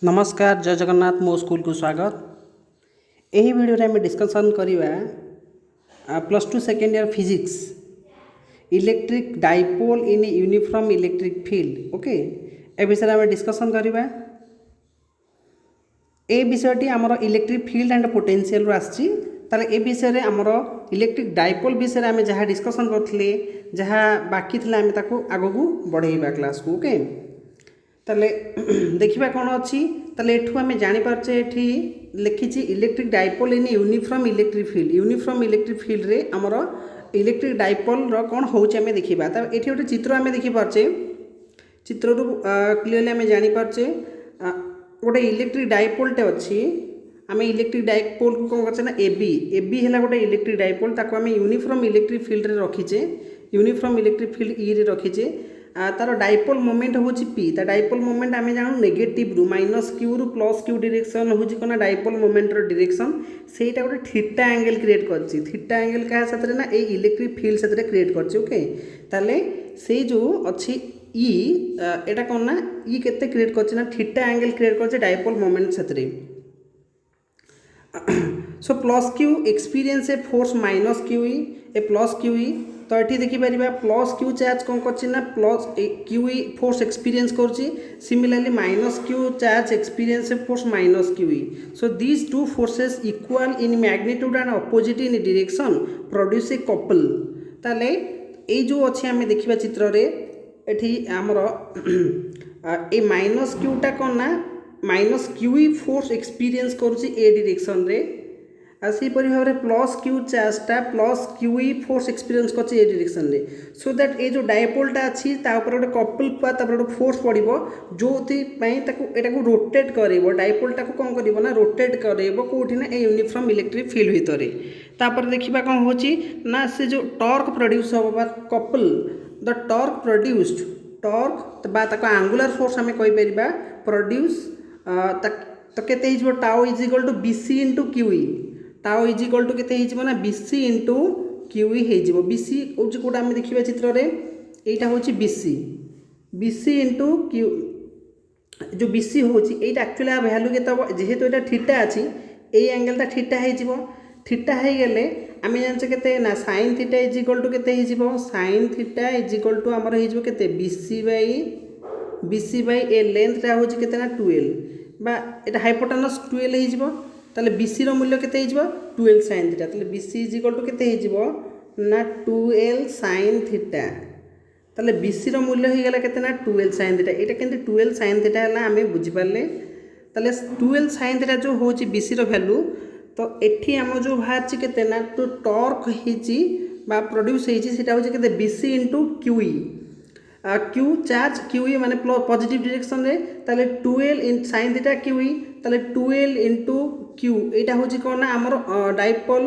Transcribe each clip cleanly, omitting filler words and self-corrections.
नमस्कार जय जगन्नाथ मो स्कूल को स्वागत। यही वीडियो रे हमें डिस्कशन करवा plus two second year physics electric dipole in uniform electric field. Okay, ए विषय में डिस्कशन करवा। ए विषयटी आमर इलेक्ट्रिक फील्ड एंड पोटेंशियल रू आसी। ताले ए विषय रे आमर इलेक्ट्रिक डाइपोल विषय आम जहाँ डिस्कशन करते जहाँ बाकी थिला आम ताको आगू बढ़ेबा क्लास को। ओके, ताले देखिबा कौन अच्छी ताले एठू आम जानीपारे एठी लिखी electric dipole in uniform electric field. Uniform electric field रे आमर इलेक्ट्रिक डाइपोल रो कौन होउछ आम देखिबा। ता एठी गोटे चित्र आम देखिपारे, चित्र रू क्लियरली आम जानीपारे गोटे इलेक्ट्रिक डाइपोलटे अच्छी। आम इलेक्ट्रिक डाइपोल को कौन करछे ना एबी है गोटे इलेक्ट्रिक डाइपोल, ताको आम यूनिफॉर्म इलेक्ट्रिक फील्ड रे रखीचे। यूनिफॉर्म इलेक्ट्रिक फील्ड ई रे रखीचे। तार डाइपोल मोमेंट हूँ पी। ता डाइपोल मोमेंट आम जानू नेगेटिव रू माइनस क्यू रु प्लस क्यू डायरेक्शन हूँ कौन डाइपोल मोमेंट डायरेक्शन। सेटा गोटे थीटा एंगल क्रिएट करछि। थीटा एंगल क्या साथ ना ए इलेक्ट्रिक फील्ड साथ क्रिएट करछि। ओके, ताले से जो अच्छी ई एटा कौन ना ई केते क्रिएट करछि ना थीटा एंगल क्रिएट करछि डाइपोल मोमेंट साथ। So plus Q experience a force minus Q E a plus Q E. तो ये देखिपर प्लस क्यू चार्ज कौन कर plus Q E force experience कर। Similarly minus Q charge experience force minus Q E. So these two forces equal in magnitude and opposite in direction produce a couple. ताले ये जो अच्छे आम देखा चित्र रे एठी आमर ए माइनस क्यूटा कौन ना minus Q E force experience करुँच ए डायरेक्शन रे। आसपरी भाव में प्लस क्यू चार्जटा plus Q E force experience कर डायरेक्शन रे। सो दैट ये जो डाइपोलटा अच्छी गोटे कपल गोटे फोर्स पड़ो जो को रोटेट कर डाइपोलटा को कौन कर ना रोटेट कर कौटी ना यूनिफॉर्म इलेक्ट्रिक फील्ड भितर। तापर देखा कौन हो ना से जो टॉर्क प्रोड्यूस हम couple the torque produced torque बा आंगुलर फोर्स आम कहीपर प्रोड्यूस तो केते tau is equal to BC into Q E. Tau is equal to केते ना बीसी इंटू क्यू ई हो। बीसी हूँ कौटा आम देखा चित्र रे यहाँ हूँ बीसी बीसी इंटू क्यू जो बीसी हूँ ये एक्चुअली भैल्यू के जेहेतु यहाँ थीटा अच्छी ये एंगलटा थीटा हो। थीटा हो गले आम जानचे के ना sine theta is equal to के sine theta is equal to आमर होते बीसी बै ए लेंथटा हूँ के 12 बा ये हाइपोटेनस 12 हो। ताले बीसी रो मूल्य केते हिजबो 12 sin थीटा। ताले बीसी इज इक्वल टू केते हिजबो ना 12 sin थीटा। ताले बीसी रो मूल्य हो गला केते ना 12 sin थीटा। एटा केंते 12 sin थीटा हला हमें बुझी पारले। ताले 12 sin थीटा जो होची बीसी रो वैल्यू तो एठी हम जो बाहर केते ना तो टॉर्क हिची बा प्रोड्यूस हिची सेटा होची केते BC into QE. Q charge Q E माने पॉजिटिव डायरेक्शन रे ताले 12 इन sin थीटा क्यू ई ताले 12 इंटू क्यू यहाँ हूँ कौन ना आमर डाइपोल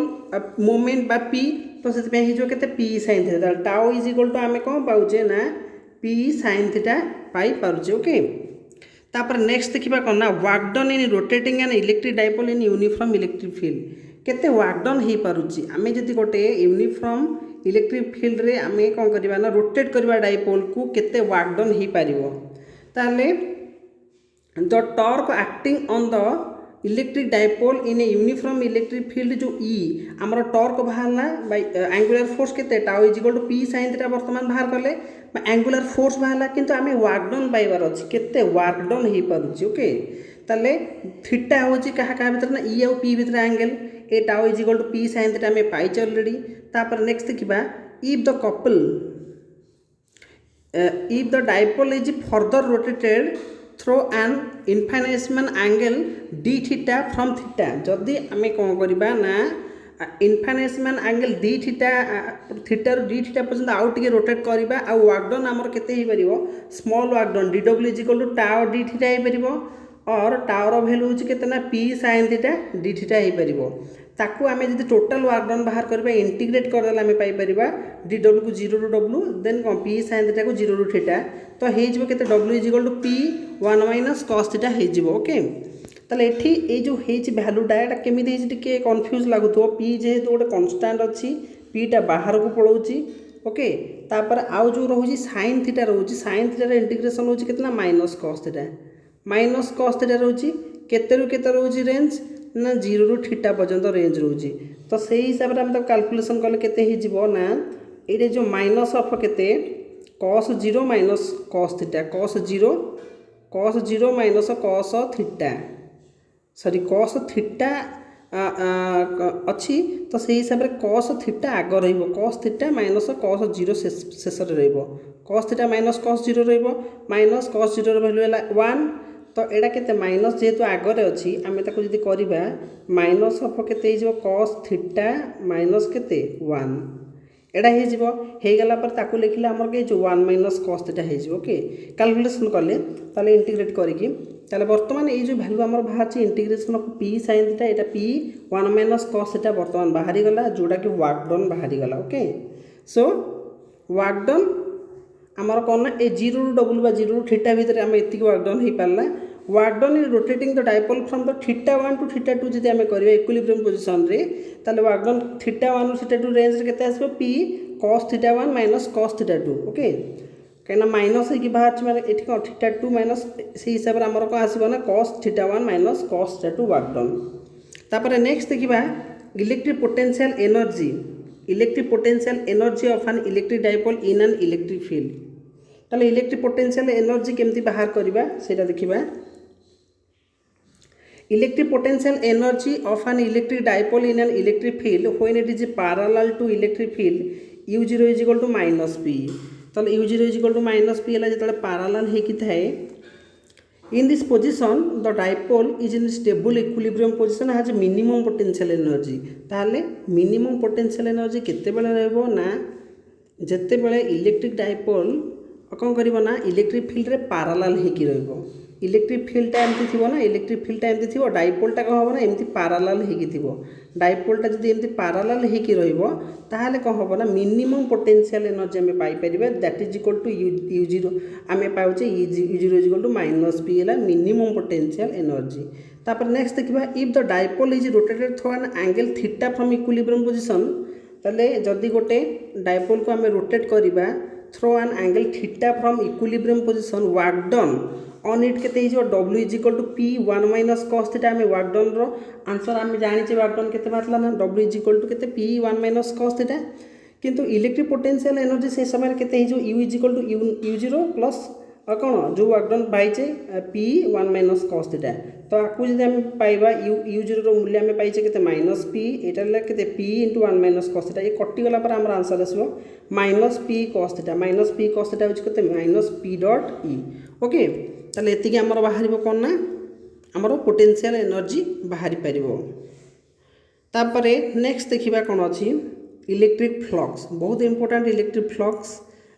मोमेंट बा पी। तो से के P sin theta tau is equal to आम कौन पाचे ना पी sin थीटा पाई पारुचे। ओके, तापर नेक्स्ट देखा कौन ना work done in rotating and electric dipole in uniform electric field केते वर्क डन हो पारुची। आम जदि गोटे यूनिफॉर्म इलेक्ट्रिक फील्ड रे आम कौन करवा ना रोटेट करवा डाइपोल को केते वर्क डन हो पारिबो। ताले the torque acting on the electric dipole in a uniform electric field जो ई आमर टॉर्क बाहरला बाय एंगुलर फोर्स केते tau is equal to P sin theta वर्तमान बाहर कले एंगुलर फोर्स बाहरला किंतु आमे वर्क डन पाइबार अछि केते वर्क डन हो पारुछि। ओके, ताले थीटा होछि कहा कहा भीतर ना ई और पी भीतर एंगल ए tau is equal to P sin theta आमे पाइछ ऑलरेडी। तापर नेक्स्ट देखिबा if the couple if the dipole is further rotated through an infinitesimal angle d theta from theta. जदि आम कौन करवा ना infinitesimal angle d theta theta d theta पर्यंत आउ टे रोटेट करवा आ वर्क डन आमर केते हो पारिबो small work done d W is equal to tau d theta हो पारिबो और टावर वैल्यू हूँ केते ना P sin theta d theta हो पारिबो। ताकू आम जब टोटाल वर्क डन बाहर करवा इंटीग्रेट करदेले आम पाइपर डी डब्ल्यू को 0 रू डब्ल्यू देन कौन पी sin थीटा को 0 रू थीटा तो हो के W is equal to P 1 minus cos theta हो। ओके, ताले एठी ए जो हेछि वैल्यूटा एटा केमिति हेछि टिके कंफ्यूज लागुथो पी जेहेतु गोटे कांस्टेंट अछि पीटा बाहर को पळौछि। ओके, तापर आउ जो रोची sin थीटा रोची sin थीटा इंटीग्रेशन होछि केतना minus cos theta minus cos theta रोची केते रु केते रोची रेंज ना 0 रु थीटा पर्यंत रेंज रोची तो सही हिसाब से हम तो कैलकुलेशन कले केते ही जीवो ना ये जो माइनस ऑफ केते cos 0 minus cos theta cos 0 minus cos theta sorry cos theta अच्छी तो सही हिसाब से cos थीटा आग रहिबो cos थीटा माइनस cos 0 शेष रे रहिबो cos थीटा माइनस cos 0 रहिबो माइनस cos 0 रो वैल्यू है 1 तो एडा केते माइनस जेहेतु आगरे अच्छी आम ताको जदि करबा माइनस ऑफ केते हो cos थीटा माइनस केते 1 एडा हो गला पर ताको लिखले हमर के जो 1 माइनस cos थीटा हो ओके कैलकुलेशन कले ताले इंटीग्रेट करिकि ताले वर्तमान ये जो वैल्यू हमर बाहर integration of p sin theta Etah p 1 minus cos theta वर्तमान बाहरी गला जोटा कि वर्क डन बाहरी गला ओके सो वर्क डन आमर कौन ना ए 0 रु डबल बा 0 रु थीटा भितर आम एति वर्क डन हो पारला work done in rotating the dipole from the theta 1 to theta 2 जदि आम करबा इक्विलिब्रियम पोजीशन रे ताले वर्क डन थीटा 1 रु थीटा 2 रेंज रे केते आसबो p cos theta 1 minus cos theta 2 okay कहीं माइनस हो बाहर माने एठी कौन थीटा 2 माइनस से हिसाब से आमर कौन आसबो ना cos theta 1 minus cos theta 2 work done तापर नेक्स्ट देखिबा electric potential energy of an electric dipole in an electric field ताले इलेक्ट्रिक पोटेंशियल एनर्जी केमती बाहर करबा सेटा देखिबा electric potential energy of an electric dipole in an electric field when it is parallel to electric field u0 is equal to minus p ताले u0 is equal to minus p हला जेतले parallel हेकि थाए in this position the dipole is in stable equilibrium position has minimum potential energy ताले minimum potential energy केते बेले रहबो ना जेते बेले इलेक्ट्रिक डायपोल कौन करिवो ना इलेक्ट्रिक फील्ड रे पैरेलल हेकि रहबो इलेक्ट्रिक फील्ड एमती थी ना इलेक्ट्रिक फील्ड एमती थी डायपोलटा कौन हम ना एमती पैरेलल हेकि थी डायपोलटा जब एमती पैरेलल हेकि रहिबो ताहाले कौन हम ना मिनिमम पोटेंशियल एनर्जी आम पाइपर that is equal to u0 आम पाचे u0 is equal to minus p है मिनिमम पोटेंशियल एनर्जी तापर नेक्स्ट देखा if the dipole is rotated through an angle theta from equilibrium position ताले जदि गोटे डायपोल को आम रोटेट करवा through an angle theta from equilibrium position work done on it केते हो w is equal to p 1 minus cos theta आम work done रो आंसर आम जानी वर्क डन केते बाहरला ना w इज इक्वल टू केते p 1 माइनस cos थीटा किंतु इलेक्ट्रिक पोटेंशियल एनर्जी से समय केते हो u is equal to u0 plus और कौन जो वर्क डन पाइचे p 1 माइनस cos थीटा तो आपको जब आम पाइबा u0 रो मूल्य आम पाइचे केते माइनस p एटा केते p into 1 minus cos theta ये कटि गला पर हमर आंसर आसबो minus p cos theta minus p cos theta होछि केते minus p dot e okay ताले एतिके हमर बाहरिबो कोन ना हमर पोटेंशियल एनर्जी बाहरी परिबो तापरे नेक्स्ट देखिबा कोन अछि इलेक्ट्रिक फ्लक्स बहुत इंपोर्टेंट इलेक्ट्रिक फ्लक्स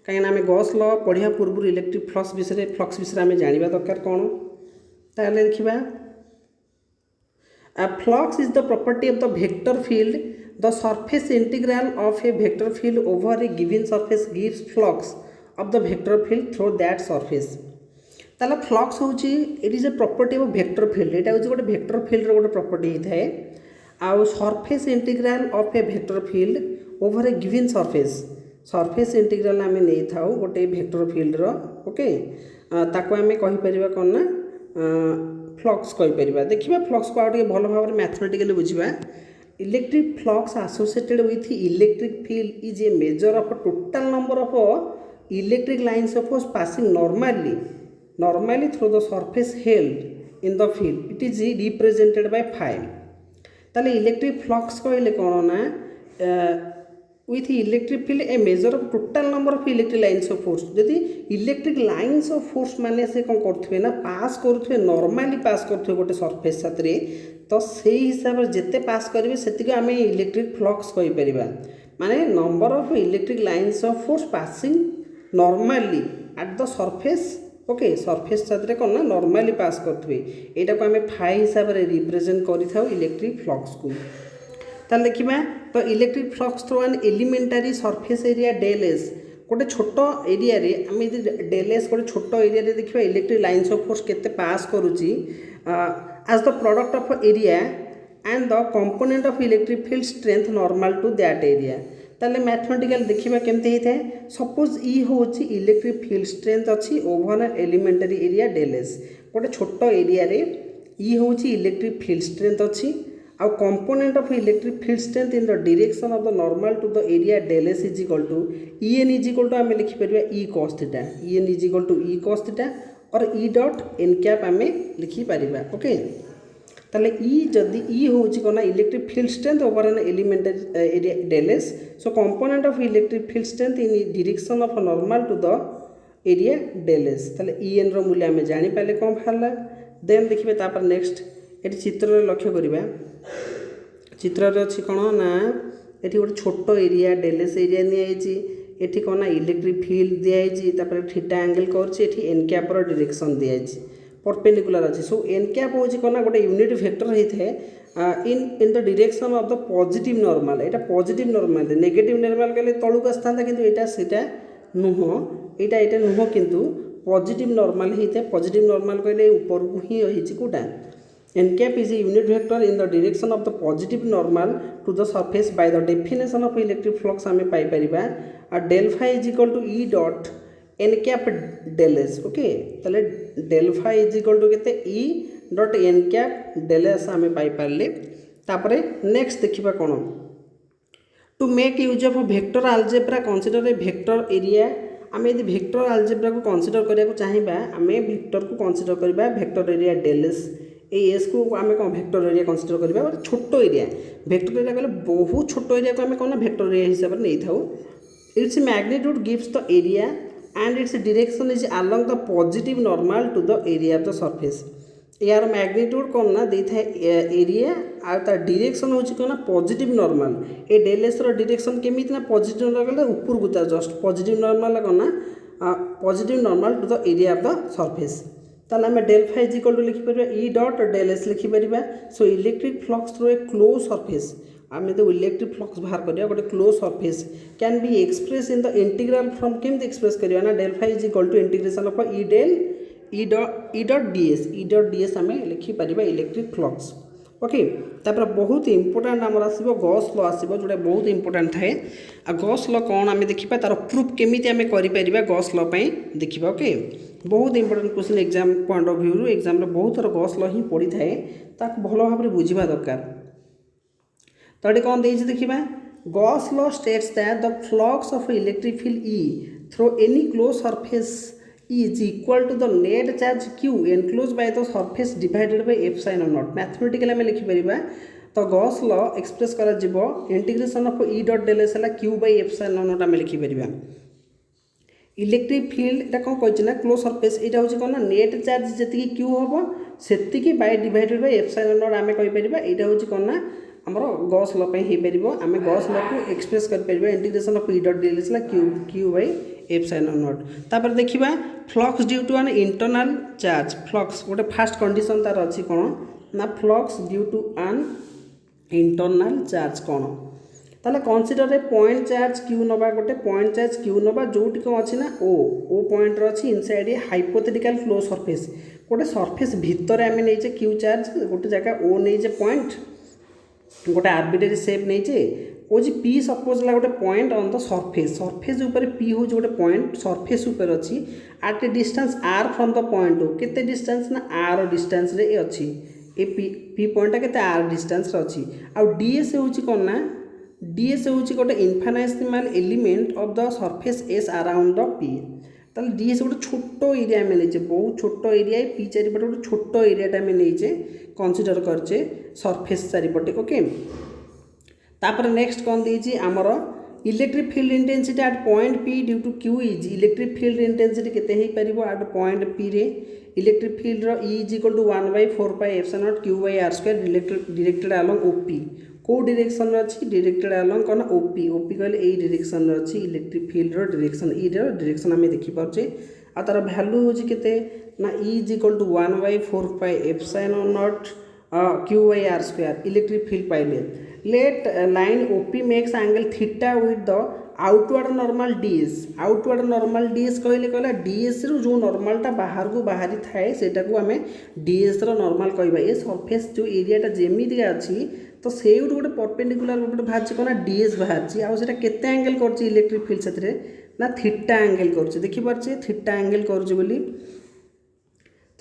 कहीं आम गॉस लॉ पढ़िया पूर्व इलेक्ट्रिक फ्लक्स विषय आम जाना दरकार कौन ताले देखिबा flux is the property of the vector field the surface integral of A vector field over A given surface gives flux of the vector field through that surface ताला फ्लक्स होची it is a property of vector field एटा होची गोटे vector field रो गोटे property होता है आउ surface integral of A vector field over A given surface integral आम नहीं था गोटे वेक्टर फील्ड रो ओके ताको आम कहि परिबा कोन ना फ्लक्स कहि परिबा देखिबा फ्लक्स को आउटे भल भाव मैथमेटिकली बुझिबा electric flux associated with electric field is a measure of total number of electric lines of force passing normally through the surface held in the field it is represented by phi ताले electric flux कहले कौन ना with electric field a measure of total number of electric lines of force जदि electric lines of force माने से कौन करथुवे ना पास करथुवे normally पास करथुवे गोटे सरफेस साथरे तो से हिसाब से जेते पास करिवे सेतिके आमे इलेक्ट्रिक फ्लक्स कहि परिबा माने number of electric lines of force passing normally at the surface okay surface साथरे कौन ना नॉर्मली पास करथुवे एटा को आमे फाई हिसाब रे रिप्रेजेंट करि थाउ इलेक्ट्रिक फ्लक्स को ताल देखिबा तो electric flux through an elementary surface area del S गोटे छोट एरिया रे आम डेल एस गोटे छोट एरिया रे देखिबा इलेक्ट्रिक लाइन्स ऑफ फोर्स केते पास करूची as the product of area and the component of electric field strength normal to that area ताले मैथमेटिकल देखिबा केमते होता है सपोज ई होची इलेक्ट्रिक फील्ड स्ट्रेंथ अच्छी over an elementary area del S गोटे छोट एरिया रे ई हूँ इलेक्ट्रिक फील्ड स्ट्रेंथ अच्छी आउ component of electric field strength in the direction of the normal to the area del S is equal to EN is equal to आम लिखिपर E cos theta EN is equal to E cos theta और E dot N cap आम लिखिपर okay ताले ई जदि ई हूँ कौन electric field strength over an element area del S so component of electric field strength in direction of normal to the area del S ताले E N रो मूल्य आम जानीपारे कौन बाहर देन देखिए तापर नेक्स्ट ये चित्र लक्ष्य करवा चित्र अच्छी कौन ना ये गोटे छोट एरिया डेलेस एरिया निजी कौन ना इलेक्ट्रिक फील्ड दिखाई थीटा एंगल कर एन कैपर डायरेक्शन दिखाई परपेंडिकुलर अच्छी सो एन कैप हूँ कौन ना गोटे यूनिट वेक्टर होता है इन the direction of the positive normal यहाँ पॉजिटिव नॉर्मल नेगेटिव नॉर्मल कहले तलुक आसता कि यहाँ नुह यहाँ नुह किंतु पॉजिटिव नॉर्मल होता है पॉजिटिव नॉर्मल कहले ऊपर को ही रही कौटा N cap is a unit vector in the direction of the positive normal to the surface by the definition of electric flux आम पाइपर del phi is equal to E dot N cap del S okay ताले del phi is equal to के E dot N cap del S आम पाइपारे तापर next देखा कौन to make use of vector algebra consider a vector area आम यदि vector algebra को कंसीडर करने को चाहिए आम वेक्टर को कंसीडर करवा vector area del S S को आम कौन वेक्टर एरिया कंसीडर करवा छोट एरिया वेक्टर एरिया कहले बहुत छोट एरिया को आम कौन वेक्टर एरिया हिसाब से नहीं था its magnitude gives the area and its direction is along the positive normal to the area of the surface यार मैग्नीट्यूड कौन ना दे था एरिया आ डायरेक्शन हूँ कौन ना पॉजिटिव नॉर्मल ए डेल एस डायरेक्शन केमी ना पॉजिटिव नॉर्मल ऊपर को जस्ट पॉजिटिव नॉर्मल कौन ना positive normal to the area of the surface ताले आम del phi is equal to लिखिपर ई डॉट डेल एस लिखिपर so electric flux through a close surface आम जो इलेक्ट्रिक फ्लक्स बाहर करिया गोटे close surface can be express in the integral from केमती एक्सप्रेस करिया ना del phi is equal to integration of E del E dot DS आम लिखिपर इलेक्ट्रिक फ्लक्स ओके तापर बहुत इंपोर्टाट आमर आसो गॉस लॉ आसो जोटा बहुत इंपोर्टाट थाए आ गॉस लॉ कौन आम देखा तार प्रूफ केमी आम कर गॉस लॉ देखा ओके बहुत important question exam point of view exam बहुत थर गॉस लॉ ही पड़ी थाए ताक भल भाव बुझा दरकार तो ये कौन देखे देखा Gauss law states that the flux of electric field E through any close surface is equal to the net charge q enclosed by the surface divided by epsilon naught mathematical आम लिखिपर तो गॉस लॉ एक्सप्रेस कर integration of E dot del S है Q by epsilon naught आम लिखिपर electric field यहाँ कौन कही ना क्लोज सरफेस यहाँ हूँ कौन ना नेट चार्ज जी क्यू हम से by divided by epsilon naught आम कहीपर यहाँ हूँ कौन ना आमर गॉस लॉ हो आम गॉस लॉ को एक्सप्रेस कर integration of E dot del S Q by epsilon naught तापर देखिबा flux due to an internal charge flux गोटे फास्ट कंडीशन तार अच्छी कौन ना flux due to an internal charge कौन ताले consider a point charge Q नवा गोटे पॉइंट चार्ज क्यू नवा जोटी कौन अच्छी ना ओ पॉइंट अच्छी inside a hypothetical flow surface गोटे सरफेस भितर आम नहींचे क्यू चार्ज गोटे जगह ओ नहींचे पॉइंट गोटे आर्बिट्रेरी शेप नहींचे कौन पी सपोज ला गोटे point on the surface surface ऊपर पी हूँ गोटे पॉइंट सरफेस ऊपर अच्छी at a distance R from the point O केते डिस्टेंस ना आर डिस्टेंस रे अच्छी ए पी पॉइंटा केते आर डिस्टेंस रे अच्छी आउ डीएस हूँ कौन ना डीएस हूँ गोटे infinitesimal element of the surface S around the P ताले डीएस गोटे छोट एरिया आम नहीं बहुत छोट एरिया पी चारिपटे गोटे छोट एरियाटा आम नहीं कनसीडर करचे सरफेस चारिपटे ओके तापर नेक्स्ट कौन देती आमर electric field intensity at point P due to Q is electric field intensity केते हो पार एट पॉइंट पी रे electric field E is equal to 1/4 epsilon not Q by R square directed along OP कौ direction अच्छी directed along कौन OP OP कहले यही direction अच्छी electric field direction E direction आम देखिपारे आ तार भैल्यू हूँ केते ना E is equal to 1/4 epsilon not Q by R square electric field पाइले let line OP makes angle theta with the outward normal DS outward normal DS कहले कहला डीएस रु जो नॉर्मलटा बाहर को बाहरी थाए सेटा को आम डीएस रो नॉर्मल कहबा ये सरफेस जो एरियाटा जेमिति अच्छी तो से गोटे परपेंडिकुलर गोटे बाहर कौन डीएस बाहर आउ सेटा केते एंगल कर इलेक्ट्रिक फील्ड से ना थीटा एंगल कर देखिपारे थीटा एंगल कर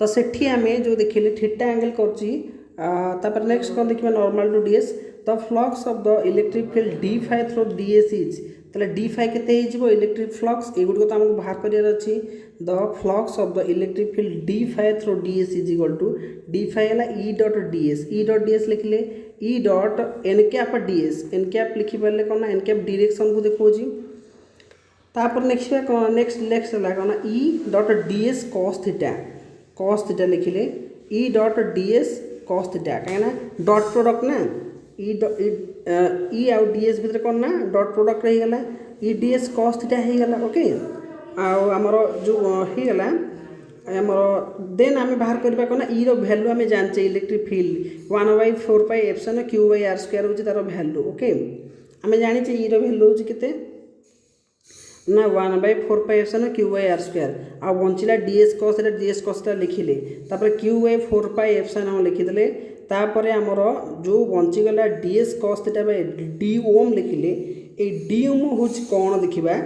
तो सेठी आम जो देखिले थीटा एंगल कर नेक्स्ट कौन देखिए normal to d S the flux of the electric field d phi through DS is ताले डी फाइ केते हो इलेक्ट्रिक फ्लक्स एगुड़ तो आमको बाहर करार अच्छी the flux of the electric field d phi through DS is equal to d phi है E dot DS लिखिले E dot N cap DS N cap लिखिपारे कौन ना एन कैप डायरेक्शन को देखा तापर नेक्स्ट है कौन E dot DS cos theta लिखिले E dot DS cos theta कहीं डॉट प्रोडक्ट ना ई आउ डीएस भितर कौन ना डॉट प्रोडक्ट रहीगला ई डीएस कॉस थीटा होगला ओके आमर जो होगला आमर देन आम बाहर करवा कौन ई भैल्यू आम जाने इलेक्ट्रिक फील्ड 1/4π Q/r² हूँ तार भैल्यू ओके आम जाने ई भैल्यू हूँ के ना 1/4π Q/r² आ बंचला डीएस कॉस लिखिले Q/4π लिखिदे तापर आमर जो बंचीगला DS cos theta d ohm लिखिले ए डी ओम हूँ कौन देखा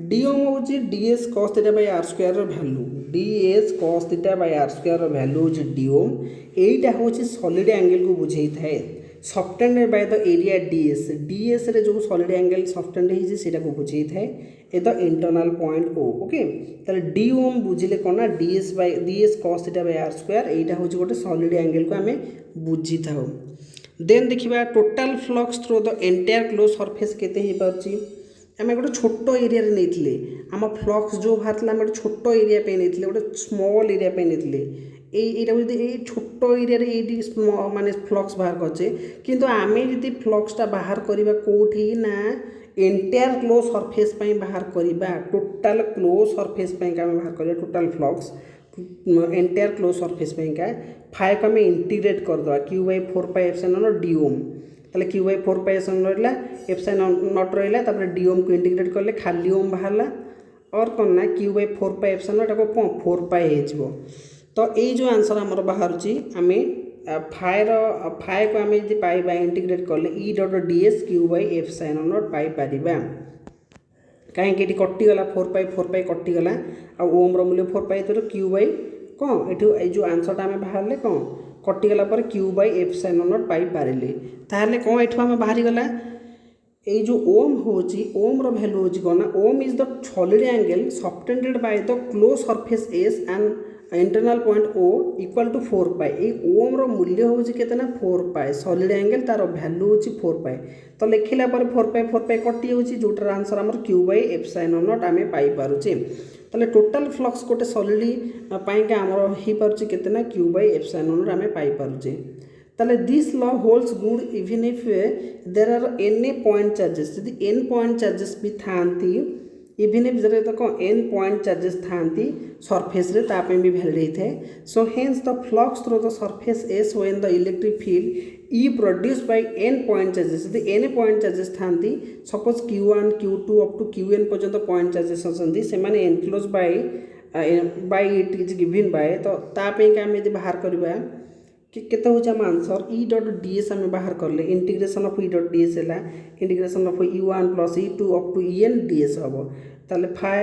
डी ओम हूँ DS cos theta r² value DS cos theta r² value हूँ डी ओम यहीटा हूँ सॉलिड एंगल को बुझे थाए subtended by the area DS रे जो सॉलिड एंगल सबटेंड होती है को बुझे थाए ए the internal point O okay ताले डी ओम बुझिले कौन ना डीएस कॉस थीटा r² एटा हूँ गोटे सॉलिड एंगल को आम बुझी था देन देखिबा total flux through the entire close surface केते ही पारची आम गोटे छोट एरिया रे नैथिले आम फ्लक्स जो बाहर आम गोटे छोट एरिया पे नैथिले गोटे स्मॉल एरिया पे नैथिले এইটা যদি এই ছোট্ট এরিয়ারে এইটি মানে ফ্লক্স বাহার করছে কিন্তু আমি যদি ফ্লক্সটা বাহার করিবা কোठी না एंटायर क्लोज सरफेस पाई बाहर करिबा टोटल क्लोज सरफेस पाई का बाहर करिबा total flux entire close surface पाई का फाइ को आम इंटीग्रेट करदे Q/4π डी ओम ताले Q/4π रहा एप्सिलॉन रहा तापर डी ओम को इंटीग्रेट कले खाली ओम बाहरला और कौन ना Q/4π को 4π हो तो ये जो आंसर आमर बाहर आम फाइ को आम जी पाइबा इंटीग्रेट कले ई डॉट डीएस Q/ε0 पाइपर कहीं कटिगला 4π कटिगला आ ओम रूल्य 4π तो Q/ कौन ये जो आंसरटा आम बाहर कौन कटिगला Q/ε0 पाइपर ताहले कौन ये आम बाहरी गला ये जो ओम हूँ ओम भैल्यू हूँ कौन ना ohm is the solid angle subtended by the close surface S and internal point O equal to 4π ये ओम मूल्य हूँ केतना 4π सॉलिड एंगल तार भैल्यू हूँ 4π तो लिखला 4π कटि हो जोटार आंसर आमर Q/ε0 आम पाइपे ताले टोटल फ्लक्स गोटे सॉलिड पाइका आमर हो पारे केतना Q/ε0 आम पाइपे ताले this law holds good even if there are N point charges यदि एन पॉइंट चार्जेस भी थांती इवन इफ जरा तो कौन एन पॉइंट चार्जेस थांती सरफेस रे तापे भी वैलिड है so hence the flux through the surface S when the electric field E produced by N point charges यदि एन पॉइंट चार्जेस थांती suppose Q1 Q2 up to Qn पर्यंत point charges असंती से माने enclose by it is given by तो तापे का हम यदि बाहर करबा कि केते हो जाम आंसर ई डॉट डीएस आम बाहर करले integration of E dot DS है integration of E1 plus E2 up to En DS हम ताले फाइ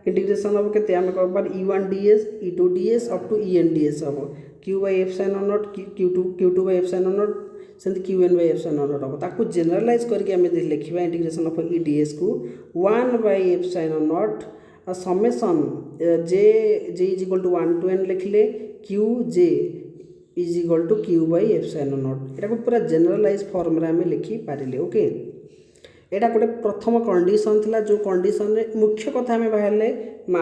इंटीग्रेशन ऑफ केते आम करबार E1 DS E2 DS up to En DS हम Q/ε0 Q2/ε0 सेमती Qn/ε0 हम ताकू जनरलाइज करके आम लिखा इंटीग्रेशन ऑफ ई डीएस को 1/ε0 summation j is equal to 1 to n लिखले Qj is equal to Q/ε0 यहाँ पूरा जनरलाइज फॉर्म आम लिखिपारे ओके यहाँ गोटे प्रथम कंडीशन थिला जो कंडीशन रे मुख्य कथा आम बाहर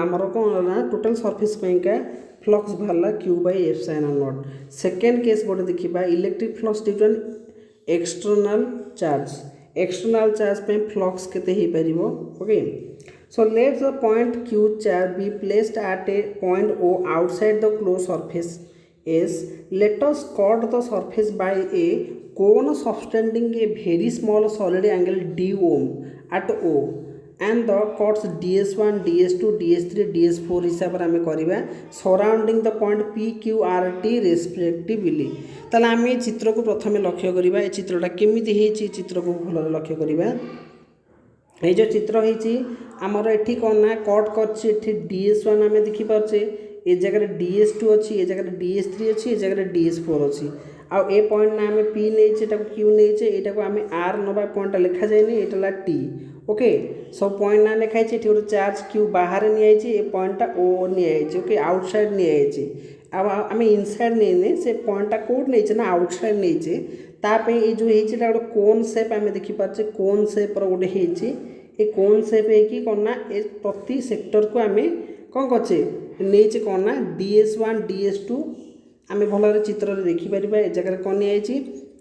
आमर कौन ना टोटल सरफेस का फ्लक्स बाहर Q/ε0 सेकेंड केस गोटे देखा electric flux due to external charge पे फ्लक्स केते ही परिबो okay so let the point Q charge be placed at a point O outside the close surface S let us cut the surface by a cone subtending a very small solid angle d ohm at O and the cuts ds1 ds2 ds3 ds4 हिसाब से आम करवा surrounding the point P Q R T respectively ताले आम ये चित्र को प्रथम लक्ष्य करवा ये चित्रटा केमिति हेछि चित्र को भल लक्ष्य करवा ये जो चित्र होती आमर एठी कौन ना कट कर DS1 आम देखिपारे ए जगह DS2 अच्छी, ए जगह DS3 अच्छी, ए जगह DS4 अच्छी। आउ ए पॉइंट ना आम पी नहीं क्यू नहीं, यहाँ आम आर नवा पॉइंट लिखा जाए, ये टी। ओके, सब पॉइंट ना लिखाई, ये गोटे चार्ज क्यू बाहर निआई, ए पॉइंटा ओ निआई। Okay, outside निआई। आम इनसाइड नहीं, से पॉइंटा कौट नहीं ना आउटसाइड नहीं। ताप ये जो है गोटे कोन सेप आम देखिपारे, कोन सेप्र गोटे ये कोन सेप है कौन ना ए प्रति सेक्टर को आम कौन करे नहीं कौन ना DS1 DS2 आम भल चित्र देखिपर। ए जगह कौन निआई,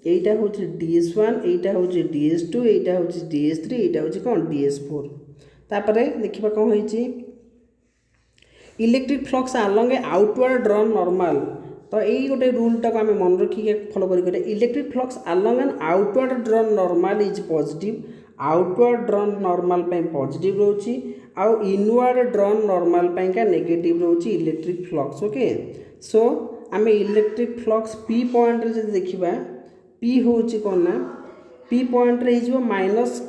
यहाँ हूँ DS1, यहाँ हूँ DS2, यहाँ हूँ DS3, यहाँ हूँ कौन DS4। तापर देखा कौन हो इलेक्ट्रिक फ्लक्स आलोंग ए आउटवर्ड ड्रन नॉर्मल। तो यही गोटे रूलटा को आम मन रखिए फॉलो करें। Electric flux along an outward drawn normal is positive. Outward drawn normal positive रोची, आउ इनवर्ड ड्रन नॉर्मल का नेगेटिव रोची इलेक्ट्रिक फ्लक्स। ओके, सो आम इलेक्ट्रिक फ्लक्स पी पॉइंट रे जब देखा, पी हूँ कौन ना पी पॉइंट रे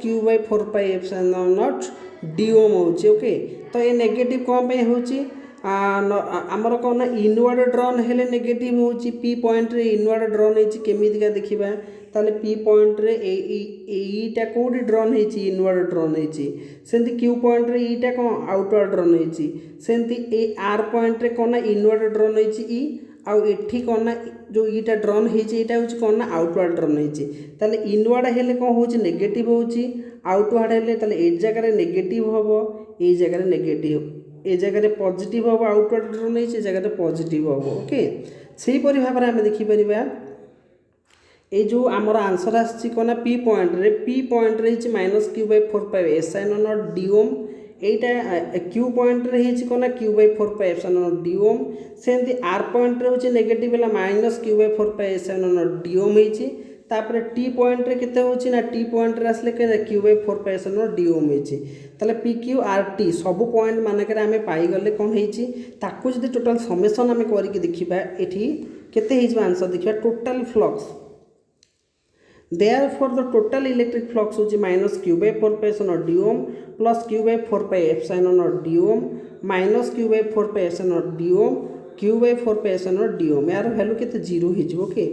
Q/4πε0 डी ओम होची। ओके, तो ये नेगेटिव कौन पे होची आमर कौन ना इनवर्ड ड्रन हेले नेगेटिव होची। पी पॉइंट रे इनवर्ड ड्रन होची केमितिका देखिबा, ताले पी पॉइंट रे एटा कोडी ड्रन होची इनवर्ड ड्रन होची, सेंती क्यू पॉइंट रे एटा कौन आउटवर्ड ड्रन होची, सेंती ए आर पॉइंट रे कौन ना इनवर्ड ड्रन होची ई, आउ एठी कौन ना जो ईटा ड्रन होची एटा होची कौन ना आउटवर्ड ड्रन होची। ताले इनवर्ड हेले कौन होची नेगेटिव होची, आउटवर्ड हेले ताले ए जगह नेगेटिव हबो, ए जगह नेगेटिव, ए जगह पॉजिटिव हम आउटवर्ड ड्रन होती, ए जगह पॉजिटिव हम। ओके, से परि भाव में देखिपर ये जो आमर आंसर आसी कौन पी पॉइंट रे -Q/4πε0 डी ओम, यहाँ क्यू पॉइंट रे कौन Q/4πε0 डी ओम, सेमती आर पॉइंट रे होची नेगेटिव है -Q/4πε0 डी ओम होती। तापर टी पॉइंट रे केते होची ना टी पॉइंट रे आसले के Q/4πε0 डी ओम होची। ताले पी क्यू आर टी सब पॉइंट मानक आम पाईगले कौन होची, ताकू जदि टोटाल समेसन आम करके देखिबा, एठी केते होइछ आंसर देखिबा total flux. Therefore the total electric flux होची -Q/4πε0 डी ओम प्लस Q/4πε0 डी ओम माइनस Q/4πε0 डी ओम Q/4πε0 डी ओम। यार वैल्यू केते 0 हो। ओके,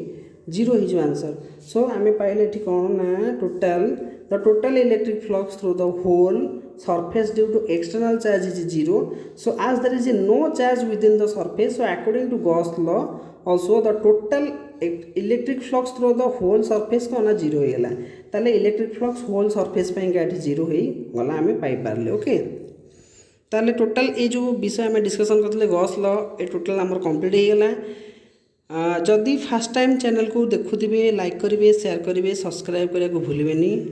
0 हो आंसर। सो आम पाइले ये कौन ना total the total electric flux through the whole surface due to external charge is 0. So as there is no charge within the surface, so according to Gauss law also the total electric flux through the whole surface को ना 0 होगा। ताले electric flux whole surface पे क्या 0 हो गला आम पाइपारे। Okay, ताले टोटाल ये जो विषय आम डिस्कसन करते गॉस लॉ ये टोटाल आमर कंप्लीट होगा। जदि फास्ट टाइम चैनल को देखुवे लाइक करेंगे, शेयर करेंगे, सब्सक्राइब करने को भूलें।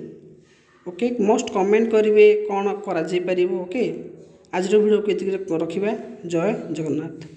ओके, मस्ट कमेंट करेंगे कौन कर। ओके, आज वीडियो को रखा। जय जगन्नाथ।